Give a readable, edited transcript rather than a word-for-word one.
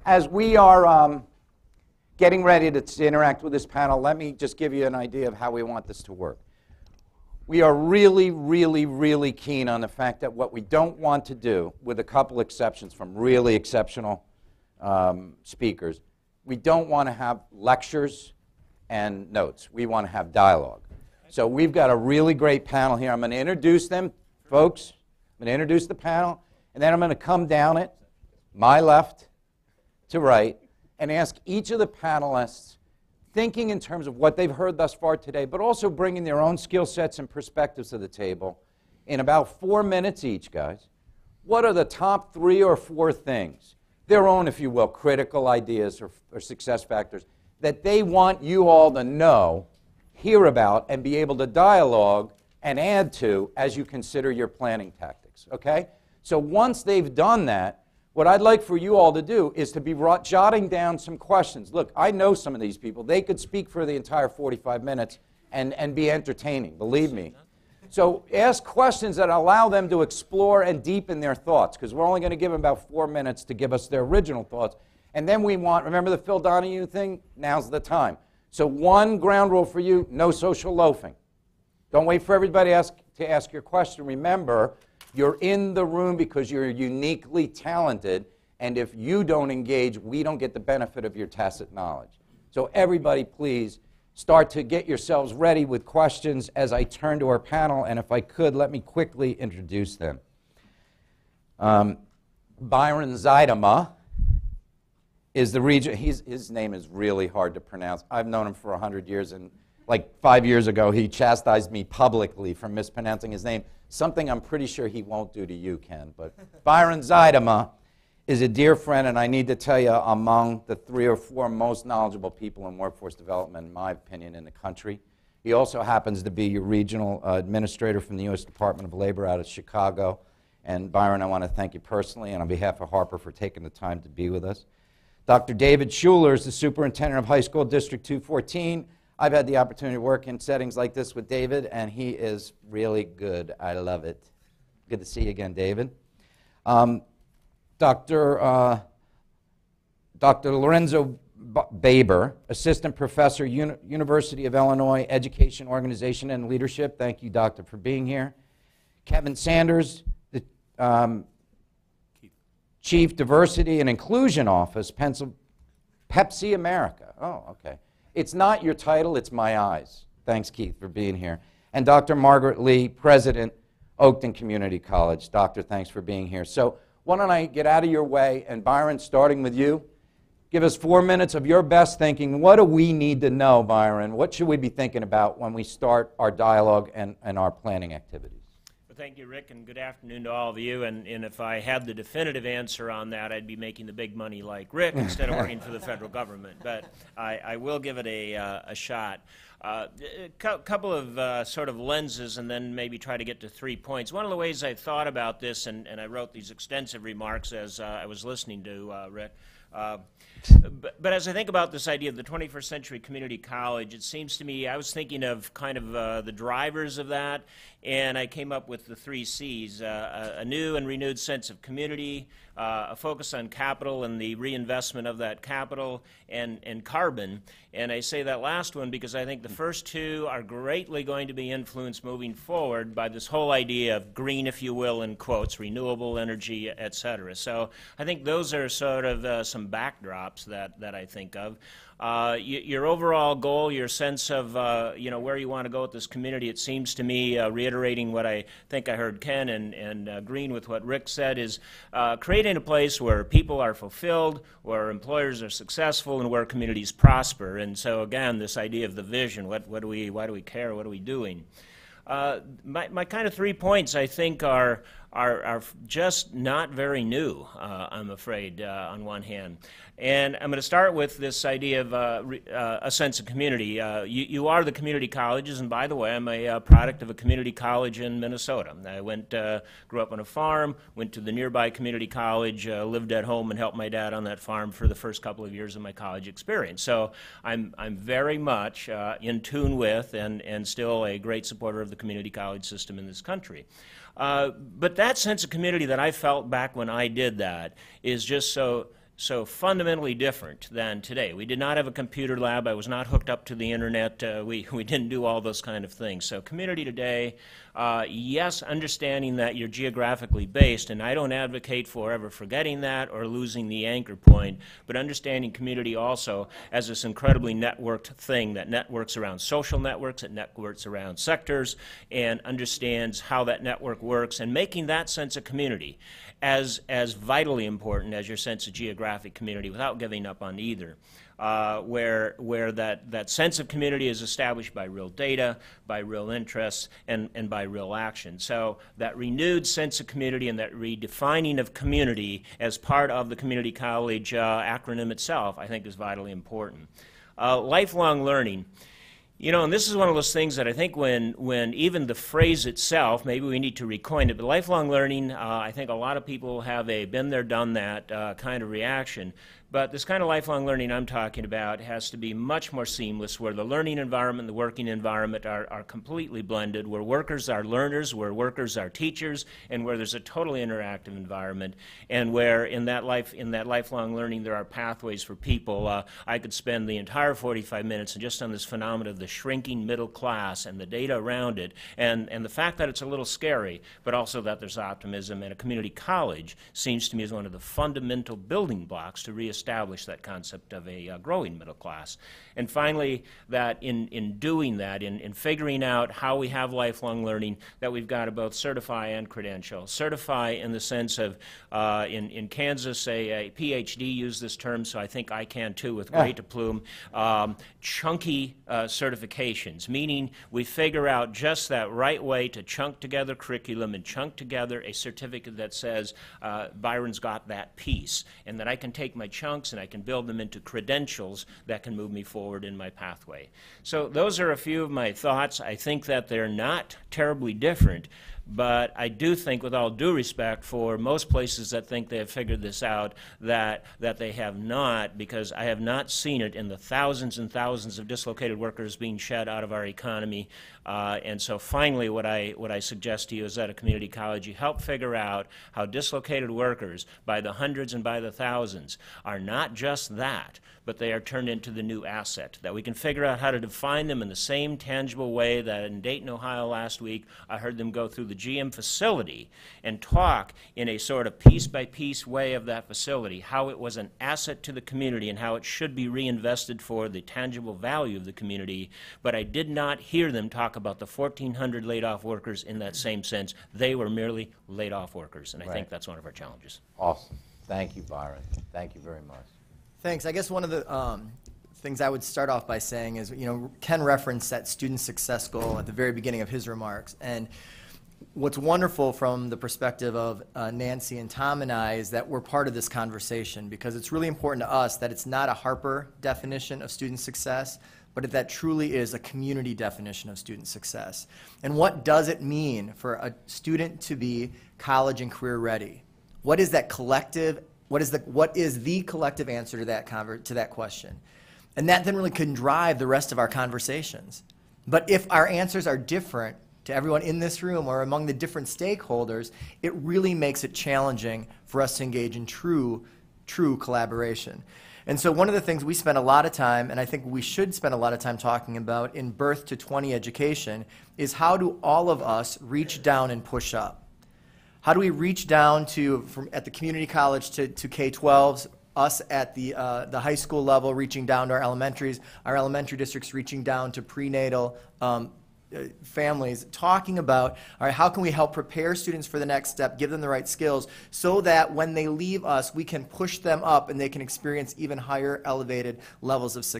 As we are getting ready to interact with this panel, let me just give you an idea of how we want this to work. We are really, really, really keen on the fact that what we don't want to do, with a couple exceptions from really exceptional speakers, we don't want to have lectures and notes. We want to have dialogue. So we've got a really great panel here. I'm going to introduce them, folks. I'm going to introduce the panel, and then I'm going to come down it, my left to right, and ask each of the panelists, thinking in terms of what they've heard thus far today, but also bringing their own skill sets and perspectives to the table, in about 4 minutes each, guys, what are the top 3 or 4 things, their own, if you will, critical ideas or success factors, that they want you all to know, hear about, and be able to dialogue and add to as you consider your planning tactics, okay? So once they've done that, what I'd like for you all to do is to be jotting down some questions. Look, I know some of these people. They could speak for the entire 45 minutes and be entertaining, believe me. So ask questions that allow them to explore and deepen their thoughts, because we're only going to give them about 4 minutes to give us their original thoughts. And then we want, remember the Phil Donahue thing? Now's the time. So one ground rule for you, no social loafing. Don't wait for everybody to ask your question. Remember, you're in the room because you're uniquely talented, and if you don't engage, we don't get the benefit of your tacit knowledge. So everybody, please start to get yourselves ready with questions as I turn to our panel, and if I could, let me quickly introduce them. Byron Zuidema is the region. His name is really hard to pronounce. I've known him for 100 years, and like 5 years ago, he chastised me publicly for mispronouncing his name, something I'm pretty sure he won't do to you, Ken. But Byron Zuidema is a dear friend, and I need to tell you, among the 3 or 4 most knowledgeable people in workforce development, in my opinion, in the country. He also happens to be your regional administrator from the U.S. Department of Labor out of Chicago. And Byron, I want to thank you personally and on behalf of Harper for taking the time to be with us. Dr. David Schuler is the superintendent of High School District 214. I've had the opportunity to work in settings like this with David, and he is really good. I love it. Good to see you again, David. Dr. Lorenzo Baber, assistant professor, University of Illinois Education, Organization, and Leadership. Thank you, Doctor, for being here. Kevin Sanders, the Chief Diversity and Inclusion Office, PepsiAmericas. Oh, okay. It's not your title, it's my eyes. Thanks, Keith, for being here. And Dr. Margaret Lee, President, Oakton Community College. Doctor, thanks for being here. So why don't I get out of your way, and Byron, starting with you, give us 4 minutes of your best thinking. What do we need to know, Byron? What should we be thinking about when we start our dialogue and our planning activities? Thank you, Rick, and good afternoon to all of you. And if I had the definitive answer on that, I'd be making the big money like Rick instead of working for the federal government. But I will give it a shot. A couple of sort of lenses, and then maybe try to get to 3 points. One of the ways I thought about this, and I wrote these extensive remarks as I was listening to Rick, but as I think about this idea of the 21st century community college, it seems to me I was thinking of kind of the drivers of that, and I came up with the 3 C's, a new and renewed sense of community, a focus on capital and the reinvestment of that capital, and carbon. And I say that last one because I think the first 2 are greatly going to be influenced moving forward by this whole idea of green, if you will, in quotes, renewable energy, et cetera. So I think those are sort of some backdrops that I think of. Your overall goal, your sense of where you want to go with this community, it seems to me, reiterating what I think I heard Ken and agreeing with what Rick said, is creating a place where people are fulfilled, where employers are successful, and where communities prosper. And so again, this idea of the vision, why do we care, what are we doing? My kind of 3 points, I think, are just not very new, I'm afraid, on one hand. And I'm going to start with this idea of a sense of community. You are the community colleges, and by the way, I'm a product of a community college in Minnesota. I grew up on a farm, went to the nearby community college, lived at home and helped my dad on that farm for the first couple of years of my college experience. So I'm very much in tune with and still a great supporter of the community college system in this country. But that sense of community that I felt back when I did that is just so so fundamentally different than today. We did not have a computer lab. I was not hooked up to the internet. We didn't do all those kind of things. So community today, yes, understanding that you're geographically based, and I don't advocate for ever forgetting that or losing the anchor point, but understanding community also as this incredibly networked thing that networks around social networks, it networks around sectors, and understands how that network works, and making that sense of community as vitally important as your sense of geographic community without giving up on either. Where that sense of community is established by real data, by real interests, and by real action. So that renewed sense of community and that redefining of community as part of the community college acronym itself, I think, is vitally important. Lifelong learning. You know, and this is one of those things that I think when even the phrase itself, maybe we need to recoin it, but lifelong learning, I think a lot of people have a been there, done that kind of reaction. But this kind of lifelong learning I'm talking about has to be much more seamless, where the learning environment and the working environment are completely blended, where workers are learners, where workers are teachers, and where there's a totally interactive environment, and where in that lifelong learning there are pathways for people. I could spend the entire 45 minutes just on this phenomenon of the shrinking middle class and the data around it, and the fact that it's a little scary, but also that there's optimism, and a community college seems to me as one of the fundamental building blocks to reestablish that concept of a growing middle class. And finally, that in doing that, in figuring out how we have lifelong learning, that we've got to both certify and credential. Certify in the sense of, in Kansas, a PhD used this term, so I think I can too with great aplomb, chunky certifications, meaning we figure out just that right way to chunk together curriculum and chunk together a certificate that says Byron's got that piece, and that I can take my chunks and I can build them into credentials that can move me forward in my pathway. So those are a few of my thoughts. I think that they're not terribly different, but I do think, with all due respect for most places that think they have figured this out, that they have not, because I have not seen it in the thousands and thousands of dislocated workers being shed out of our economy. And so finally, what I suggest to you is that at community college, you help figure out how dislocated workers, by the hundreds and by the thousands, are not just that, but they are turned into the new asset, that we can figure out how to define them in the same tangible way that in Dayton, Ohio last week, I heard them go through the GM facility and talk in a sort of piece-by-piece way of that facility, how it was an asset to the community and how it should be reinvested for the tangible value of the community. But I did not hear them talk about the 1,400 laid-off workers in that same sense. They were merely laid-off workers, and I think that's one of our challenges. Awesome. Thank you, Byron. Thank you very much. Thanks. I guess one of the things I would start off by saying is, Ken referenced that student success goal at the very beginning of his remarks. And what's wonderful from the perspective of Nancy and Tom and I is that we're part of this conversation, because it's really important to us that it's not a Harper definition of student success, but that truly is a community definition of student success. And what does it mean for a student to be college and career ready? What is that collective? What is the collective answer to that question? And that then really can drive the rest of our conversations. But if our answers are different to everyone in this room or among the different stakeholders, it really makes it challenging for us to engage in true collaboration. And so one of the things we spend a lot of time, and I think we should spend a lot of time talking about in Birth to 20 education, is how do all of us reach down and push up? How do we reach down at the community college to K-12s, us at the high school level reaching down to our elementaries, our elementary districts reaching down to prenatal families, talking about, all right, how can we help prepare students for the next step, give them the right skills, so that when they leave us, we can push them up and they can experience even higher elevated levels of success.